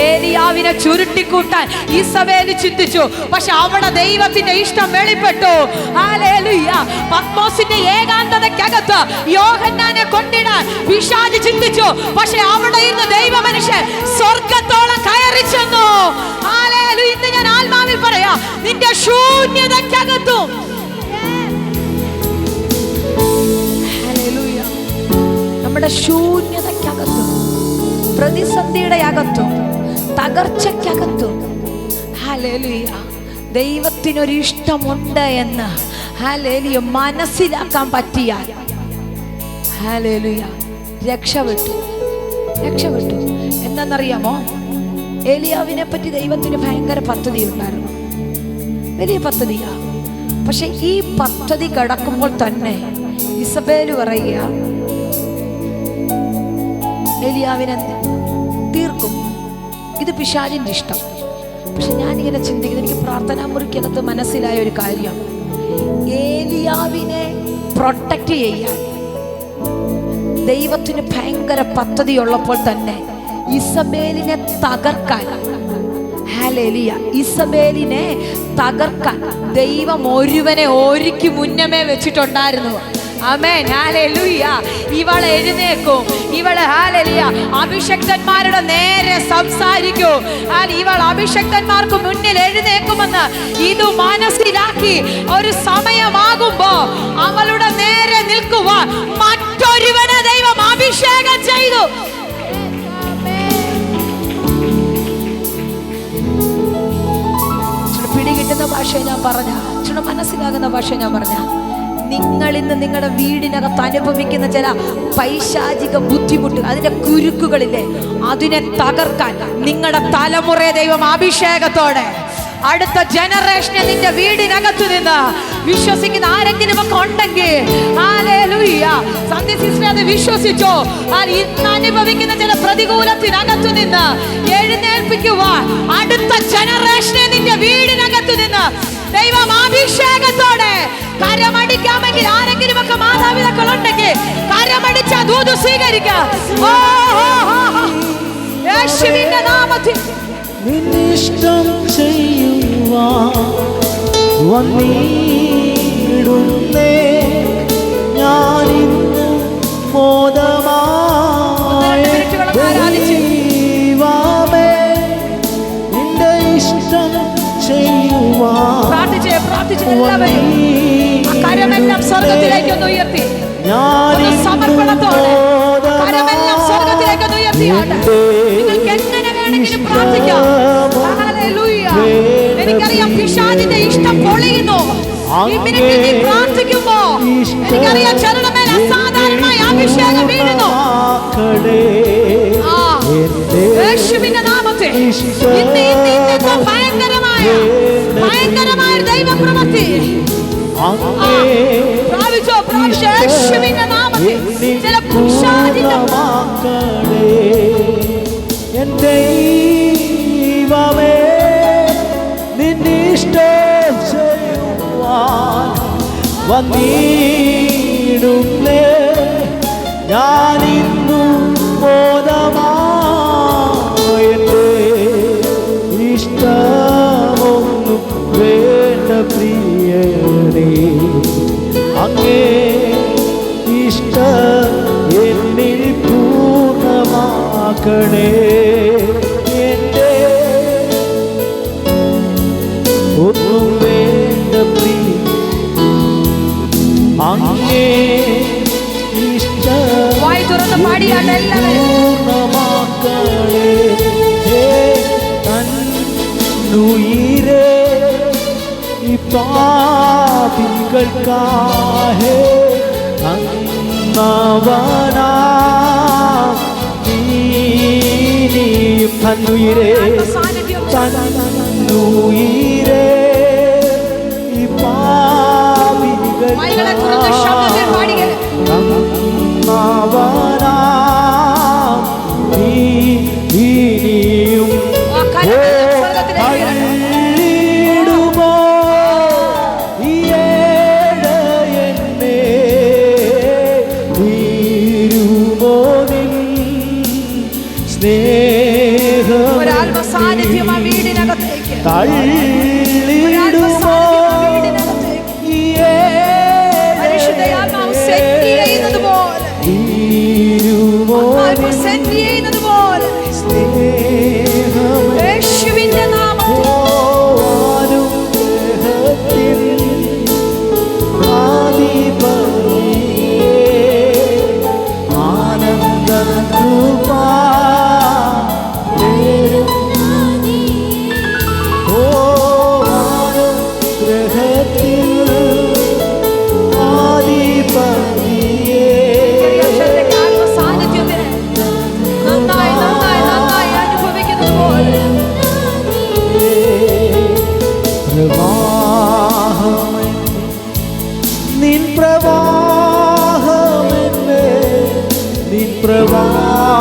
ഏലിയാവിനെ ചുരുട്ടിക്കൂട്ടാൻ ഈസബേല് ചിന്തിച്ചു, പക്ഷെ അവിടെ ദൈവത്തിന്റെ ഇഷ്ടം വെളിപ്പെട്ടു. ഹല്ലേലൂയ. പത്മോസിന്റെ ഏകാന്തതയ്ക്കകത്ത് യോഹന്നാനെ കൊണ്ടിടാൻ പിശാച് ചിന്തിച്ചു, പക്ഷെ അവിടെ ഇരുന്ന് ദൈവമനുഷ്യൻ സ്വർഗത്തോളം കയറി ചെന്നു. ഹല്ലേലൂയ. ഇന്ന് ഞാൻ ആത്മാവിൽ പറയാം, നിന്റെ ശൂന്യതയ്ക്കകത്തും, ഹല്ലേലൂയ, നമ്മുടെ ശൂന്യതയ്ക്കകത്തും, പ്രതിസന്ധിയുടെ അകത്തും, തകർച്ചയ്ക്കകത്തും, ഹല്ലേലൂയ, ദൈവത്തിനൊരു ഇഷ്ടമുണ്ട് എന്ന്, ഹല്ലേലൂയ, മനസ്സിലാക്കാൻ പറ്റിയാൽ, ഹല്ലേലൂയ, രക്ഷപ്പെട്ടു. എന്താണെന്നറിയാമോ? ഏലിയാവിനെ പറ്റി ദൈവത്തിന് ഭയങ്കര പദ്ധതി ഉണ്ടായിരുന്നു, വലിയ പദ്ധതിയാ. പക്ഷെ ഈ പദ്ധതി കിടക്കുമ്പോൾ തന്നെ ഇസബേല് പറയുക, ഏലിയാവിനെ തീർക്കും. ഇത് പിശാചിന്റെ ഇഷ്ടം. പക്ഷെ ഞാനിങ്ങനെ ചിന്തിക്കുന്നത്, എനിക്ക് പ്രാർത്ഥനാ മുറിക്കകത്ത് മനസ്സിലായ ഒരു കാര്യം, ഏലിയാവിനെ പ്രൊട്ടക്റ്റ് ചെയ്യാൻ ദൈവത്തിന് ഭയങ്കര പദ്ധതിയുള്ളപ്പോൾ തന്നെ ഇസബേലിനെ തകർക്കാൻ, ഹല്ലേലൂയ, ഇസബേലിനെ തകർക്കാൻ ദൈവം ഒരുവനെ ഒരുക്കി മുന്നമേ വെച്ചിട്ടുണ്ടായിരുന്നു. ആമേൻ. ഹല്ലേലൂയ. ഇവൾ എഴുന്നേക്കും. ഇവള് ഹല്ലേലൂയ അഭിഷക്തന്മാരുടെ നേരെ സംസാരിക്കും. ഇവൾ അഭിഷക്തന്മാർക്ക് മുന്നിൽ എഴുന്നേക്കുമെന്ന് ഇത് മനസ്സിലാക്കി ഒരു സമയമാകുമ്പോ അവളുടെ നേരെ നിൽക്കുവാൻ മറ്റൊരുവനെ ദൈവം അഭിഷേകം ചെയ്തു. പിടികിട്ടുന്ന ഭാഷ ഞാൻ പറഞ്ഞ, മനസ്സിലാകുന്ന ഭാഷ ഞാൻ പറഞ്ഞ, നിങ്ങൾ ഇന്ന് നിങ്ങളുടെ വീടിനകത്ത് അനുഭവിക്കുന്ന ചില പൈശാചിക ബുദ്ധിമുട്ട്, അതിന്റെ കുരുക്കുകളില്ലേ, അതിനെ തകർക്കാൻ നിങ്ങളുടെ തലമുറയെ ദൈവം അഭിഷേകത്തോടെ അടുത്ത ജനറേഷനെ നിന്റെ വീടിനകത്തു നിന്ന് വിശ്വസിക്കുന്ന ആരെങ്കിലും ഒക്കെ ഉണ്ടെങ്കിൽ ഹല്ലേലൂയ, സന്ധ്യ സിസ്റ്റർ അത് വിശ്വസിച്ചോ? ഇന്ന് അനുഭവിക്കുന്ന ചില പ്രതികൂലത്തിനകത്തു നിന്ന് എഴുന്നേൽപ്പിക്കുവാൻ അടുത്ത ജനറേഷനെ നിന്റെ വീടിനകത്തു നിന്ന് ദൈവം അഭിഷേകത്തോടെ കരമടിക്കാമെങ്കിൽ ആരെങ്കിലും ഒക്കെ മാതാപിതാക്കൾ ഉണ്ടെങ്കിൽ കരമടിച്ച ദൂത് സ്വീകരിക്കാം. യേശുവിന്റെ നാമത്തിൽ നിന്നിഷ്ടം ചെയ്യുവാൻ വന്നിടുന്നേ ഞാനിന്ന് മോദമായി ദൈവമേ നിന്റെ ഇഷ്ടം ചെയ്യുവാൻ കരമെല്ലാം സ്വർഗ്ഗത്തിലേക്കൊന്ന് ഉയർത്തി സമർപ്പണത്തോടെ കരമെല്ലാം സ്വർഗ്ഗത്തിലേക്കൊന്ന് ഉയർത്തിയാണ്. നിങ്ങൾക്ക് എങ്ങനെ വേണമെങ്കിലും പ്രാർത്ഥിക്കാം. എനിക്കറിയാം പിശാചിന്റെ ഇഷ്ടം പൊളിയുന്നു. ഈ മിനിറ്റിൽ നീ പ്രാർത്ഥിക്കുമ്പോ എനിക്കറിയാം ചരണമേൽ അസാധാരണമായ അഭിഷേകം വീഴുന്നു. യേശുവിന്റെ നാമത്തിൽ ഇന്ന് ഭയങ്കരമായ ദൈവപ്രവൃത്തി പ്രാപിച്ചോ. യേശുവിന്റെ നാമത്തിൽ ചില പിശാചിന്റെ ദൈവമേ നിന്നിഷ്ടം ചെയ്യുവാൻ വന്നിടുന്നേ ഞാനിന്നു മോദമായെന്റെ ഇഷ്ടമൊന്നും വേണ്ട പ്രിയനേ അങ്ങേ ഇഷ്ടം എന്നിൽ പൂർണ്ണമാക്കണേ. ഒന്നും വേണ്ട പ്രിയ അങ്ങേ പൂർണ്ണമാക്കളേ. തന്നുയിരേ ഈ പാപികൾക്കാഹേ തന്നവനാ നീയും തന്നുയിരേ തന്നുയിരേ ഈ പാപികൾക്കാഹേ തന്നവനാ നീയും അഴിടുമോ എന്നെ തീരുമോ നിൻ സ്നേഹം തള്ളിടുമോ തീരുമോ യേശുവിന്റെ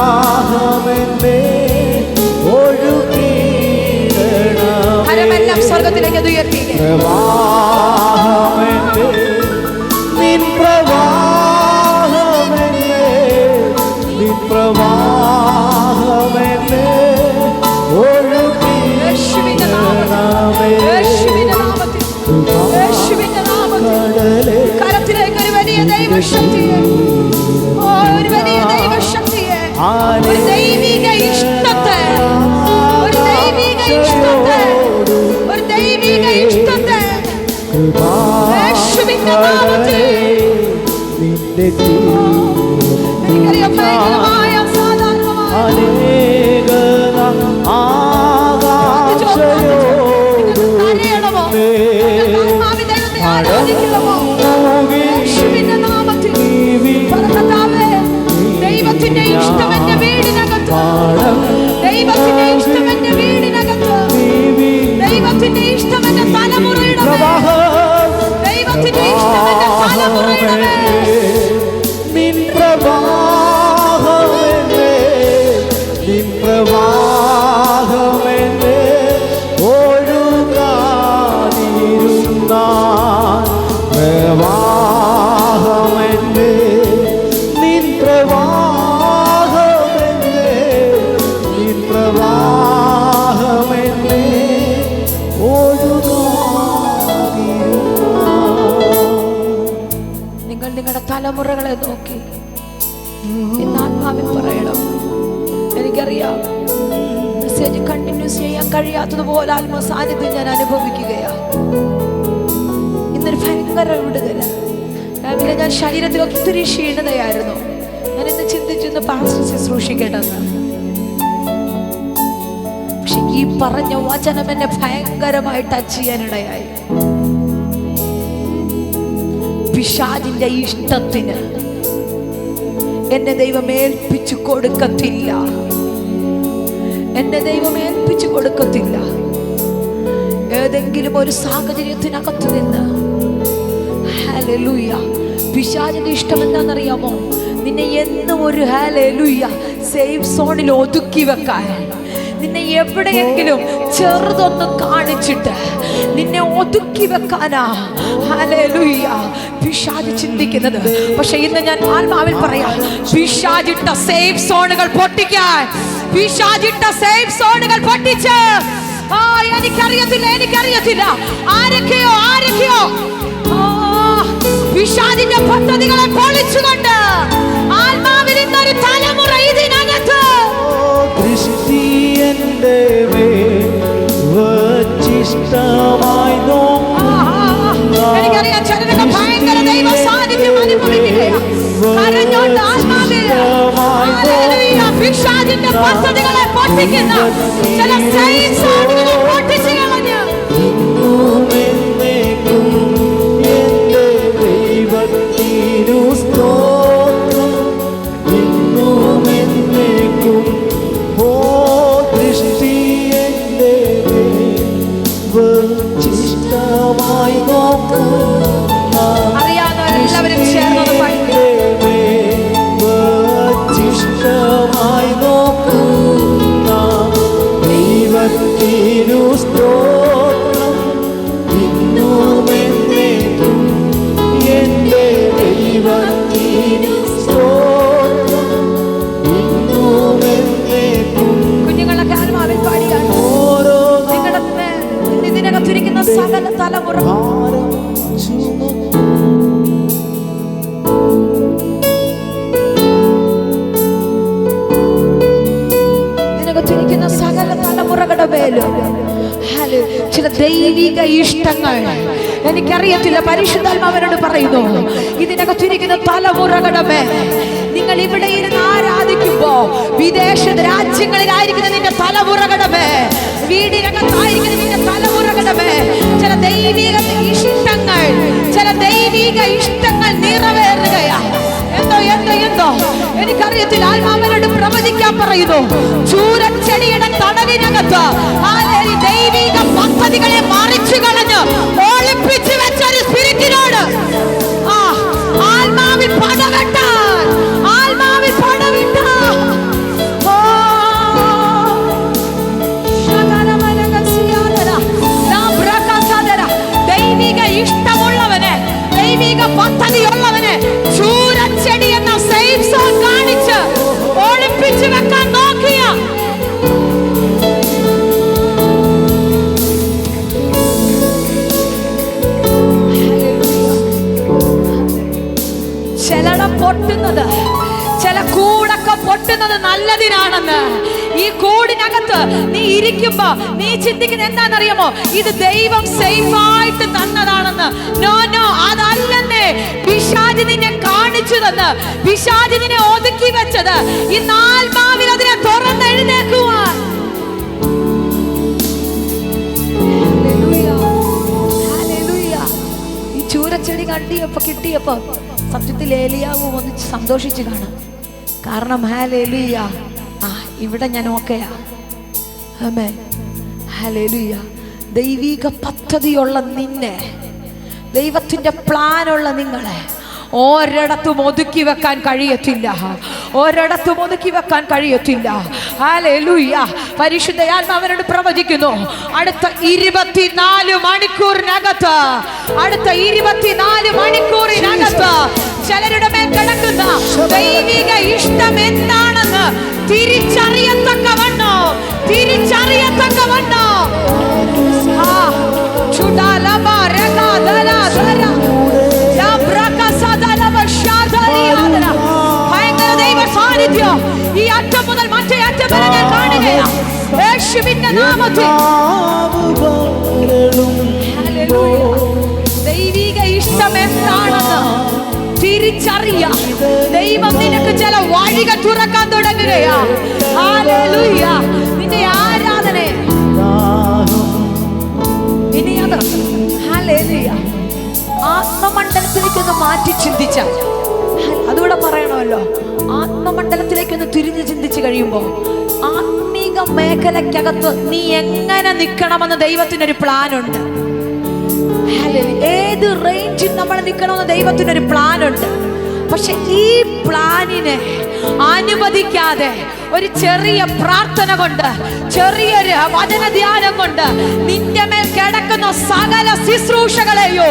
പ്രവാഹമെന്നെ ഒഴുകിയിടണം. കരമെല്ലാം സ്വർഗ്ഗത്തിലേക്ക് ഉയർത്തിക്കേ. പ്രവാഹമെന്നെ നിൻ പ്രവാഹമെന്നെ നിൻ പ്രവാഹമെന്നെ ഒഴുകിയിടണമേ. യേശുവിന്റെ നാമത്തിൽ കരത്തിലേക്ക് ഒരു വലിയ ദൈവ ദൈവശക്തിയെ, ഒരു വലിയ ദൈവശക്തിയെ, ഒരു ദൈവിക ഇഷ്ടത്തെ, ഒരു ദൈവിക ഇഷ്ടത്തെ, ഒരു ദൈവിക ഇഷ്ടത്തെ യേശുവിന്റെ നാമത്തിൽ എനിക്കറിയാം ഭയങ്കരമായ സാധാരണമായ ദൈവത്തിന്റെ ഇഷ്ടം എന്റെ വീടിനകത്ത്, ദൈവത്തിന്റെ ഇഷ്ടം എന്റെ വീടിനകത്ത്, ദൈവത്തിന്റെ ഇഷ്ടം എന്റെ തലമുറയുടെ മേൽ, ദൈവത്തിന്റെ ഇഷ്ടം എന്റെ തലമുറയുടെ മേൽ. നിൻ പ്രവാഹമെന്നേ, നിൻ പ്രവാഹമെന്നേ ഒഴുകാതിരുന്നാൽ, പ്രവാഹമെന്നേ, നിൻ പ്രവാഹമെന്നേ, നിൻ പ്രവാഹമെന്നേ ഒഴുകാതിരുന്നാൽ. നിങ്ങൾ നിങ്ങളുടെ തലമുറകളെ നോക്കി ഇന്ന് ആത്മാവിൽ പറയണം. എനിക്കറിയാം മെസ്സേജ് കണ്ടിന്യൂസ് ചെയ്യാൻ കഴിയാത്തതുപോലെ ആത്മ സാന്നിധ്യം ഞാൻ അനുഭവിക്കുകയാണ്. ഇന്നൊരു ഭയങ്കര വിടുതല. രാവിലെ ഞാൻ ശരീരത്തിൽ ഒത്തിരി ക്ഷീണതയായിരുന്നു. ഞാൻ ഇന്ന് ചിന്തിച്ചിന്ന് പാസ്റ്റർ ശുശ്രൂഷിക്കേണ്ടെന്ന്. പക്ഷെ ഈ പറഞ്ഞ വചനം എന്നെ ഭയങ്കരമായി ടച്ച് ചെയ്യാനിടയായി. പിശാചിന്റെ ഇഷ്ടത്തിന് എന്നെ ദൈവം ഏൽപ്പിച്ചു കൊടുക്കത്തില്ല, എന്നെ ദൈവം ഏൽപ്പിച്ചു കൊടുക്കത്തില്ല. ഏതെങ്കിലും ഒരു സാഹചര്യത്തിനകത്ത് നിന്ന് ഹല്ലേലൂയ, പിശാചിന്റെ ഇഷ്ടം എന്താണെന്നറിയാമോ? നിന്നെ എന്നും ഒരു ഹല്ലേലൂയ സേഫ് സോണിൽ ഒതുക്കി വെക്കാൻ, നിന്നെ എവിടെയെങ്കിലും ചെറുതൊന്ന് കാണിച്ചിട്ട് നിന്നെ ഒതുക്കി വെക്കാനാ ഹല്ലേലൂയ പിശാച് ചിന്തിക്കുന്നത്. പക്ഷെ ഇന്ന് ഞാൻ ആത്മാവിൽ പറയാം, പിശാചിട്ട സേഫ് സോണുകൾ പൊട്ടിക്കാൻ, പിശാചിട്ട സേഫ് സോണുകൾ പൊട്ടിച്ച് എനിക്കറിയത്തില്ല ആരൊക്കെയോ പിശാചിന്റെ പദ്ധതികളെ പൊളിച്ചുകൊണ്ട് ആത്മാവിൽ ഇന്നൊരു തലമുറ ഇതിനകത്ത് ദൃഷ്ടി എന്റെ വച്ചിഷ്ടമായി എനിക്കറിയാം ചിലരൊക്കെ ഭയങ്കര ദൈവ സാന്നിധ്യം അനുഭവിക്കുകയാണ്. കരഞ്ഞോണ്ട് ആത്മാവിൽ പിശാചിന്റെ പദ്ധതികളെ പൊട്ടിക്കുന്ന ചില സൈൻസുകളെ പൊട്ടിച്ചു കളഞ്ഞ് എന്റെ ദൈവത്തിനു സ്തോത്രം, ഇന്നും എന്നേക്കും. ഓ ദൃഷ്ടി എന്റെ വച്ചിഷ്ടമായി നോക്കുന്ന അറിയാവുന്നവരെല്ലാവരും ചേർന്നത് പാടിക്കുക. വച്ചിഷ്ടമായി നോക്കുന്ന ദൈവത്തിനു സ്തോത്രം, ഇന്നും എന്നേക്കും. എന്റെ ദൈവത്തിനു സ്തോത്രം, ഇന്നും എന്നേക്കും. കുഞ്ഞുങ്ങളൊക്കെ ആത്മാവിൽ പാടിയാണ്. ഓരോ നിങ്ങളുടെ ഇതിനകത്തിരിക്കുന്ന സകല തലമുറ ഭാരം ചുമക്കും ഇതിനകത്തിരിക്കുന്ന സകല തലമുറകളുടെ മേലും ചില ദൈവിക ഇഷ്ടങ്ങൾ എനിക്കറിയത്തില്ല. പരിശുദ്ധാത്മാവനോട് പറയുന്നു, ഇതിനകത്തിരിക്കുന്ന തലമുറകളുടെ മേൽ നിങ്ങൾ ഇവിടെ ഇരുന്ന് ആരാധിക്കുമ്പോ വിദേശ രാജ്യങ്ങളിലായിരിക്കുന്ന നിന്റെ തലമുറകളുടെ മേൽ, വീടിനകത്തായിരിക്കുന്ന നിന്റെ തലമുറകളുടെ മേൽ ചില ദൈവിക ഇഷ്ടങ്ങൾ, ചില ദൈവിക ഇഷ്ടങ്ങൾ നിറവേറുകയാണ്. എന്തോ എനിക്കറിയത്തില്ല. ആത്മാവനോട് പ്രവചിക്കാൻ പറയുന്നു, ചൂരച്ചെടിയുടെ തണലിനകത്ത് ദൈവിക പദ്ധതികളെ മറിച്ചു കളഞ്ഞ് ഒളിപ്പിച്ചു വെച്ചൊരു സ്പിരിറ്റിനോട് ആത്മാവിൽ പടവെട്ടാൻ, ആത്മാവിൽ പടവെട്ടാൻ. ദൈവിക ഇഷ്ടമുള്ളവനെ, ദൈവിക പദ്ധതിയുള്ളവനെ ചൂരച്ചെടി എന്ന സേഫ് സോൺ കാണിച്ച് ഒളിപ്പിച്ചു വെക്കാൻ നോക്കിയ പൊട്ടുന്നത്, ചില കൂടൊക്കെ പൊട്ടുന്നത് നല്ലതിനാണെന്ന്. ഈ കൂടിനകത്ത് നീ ഇരിക്കുമ്പോ നീ ചിന്തിക്കുന്ന എന്താണെന്നറിയാമോ? ഇത് ദൈവം സേഫായിട്ട് തന്നതാണെന്ന്. No no, അതല്ലെന്നേ. പിശാച് നിന്നെ കാണിച്ചു തന്ന്, പിശാച് നിന്നെ ഒതുക്കി വെച്ചത് ഇന്ന് ആത്മാവിൽ അതിനെ തുറന്നെഴുന്നേക്കുവാൻ. ഈ ചൂരച്ചെടി കിട്ടിയപ്പോ സത്യത്തിൽ ഏലിയാവ് ഒന്ന് സന്തോഷിച്ച് കാണാം. കാരണം ഹല്ലേലൂയ, ഇവിടെ ഞാൻ ഓക്കെയാ. ആമേൻ, ഹല്ലേലൂയ. ദൈവിക പദ്ധതിയുള്ള നിന്നെ, ദൈവത്തിന്റെ പ്ലാനുള്ള നിങ്ങളെ ഒരിടത്തും ഒതുക്കി വെക്കാൻ കഴിയത്തില്ല, ഒരിടത്തും ഒതുക്കി വെക്കാൻ കഴിയത്തില്ല. ഹല്ലേലൂയ. പരിശുദ്ധയാത്മാവ് അവനോട് പ്രവചിക്കുന്നു, അടുത്ത 24 മണിക്കൂറിനകത്ത്, അടുത്ത 24 മണിക്കൂറിനകത്ത് ചിലരുടെ മേൽ കിടക്കുന്ന ദൈവിക ഇഷ്ടം എന്താണെന്ന് തിരിച്ചറിയത്തക്കവണ്ണോ ഭയങ്കര ദൈവ സാന്നിധ്യം ഈ അറ്റം മുതൽ മറ്റേ അറ്റം വരെ ഞാൻ കാണുകയാണ്. യേശുവിന്റെ നാമത്തിൽ ദൈവിക ഇഷ്ടം എന്താണെന്ന് തിരിച്ചറിയ. ദൈവം നിനക്ക് ചില വഴികൾ തുറക്കാൻ തുടങ്ങുകയാ. ഹല്ലേലൂയ. നിന്റെ ആരാധന ഇനി അത് ഹല്ലേലൂയ ആത്മമണ്ഡലത്തിലേക്കൊന്ന് മാറ്റി ചിന്തിച്ചാൽ, അതുകൂടെ പറയണമല്ലോ, ആത്മമണ്ഡലത്തിലേക്കൊന്ന് തിരിഞ്ഞു ചിന്തിച്ചു കഴിയുമ്പോൾ ആത്മീക മേഖലയ്ക്കകത്ത് നീ എങ്ങനെ നിൽക്കണമെന്ന് ദൈവത്തിനൊരു പ്ലാനുണ്ട്. ഏത് റേഞ്ചിൽ നമ്മൾ നിൽക്കണമെന്ന് ദൈവത്തിനൊരു പ്ലാനുണ്ട്. പക്ഷെ ഈ പ്ലാനിനെ അനുവദിക്കാതെ ഒരു ചെറിയ പ്രാർത്ഥന കൊണ്ട്, ചെറിയൊരു വചന ധ്യാനം കൊണ്ട് നിന്റെ മേൽ കിടക്കുന്ന സകല ശുശ്രൂഷകളെയോ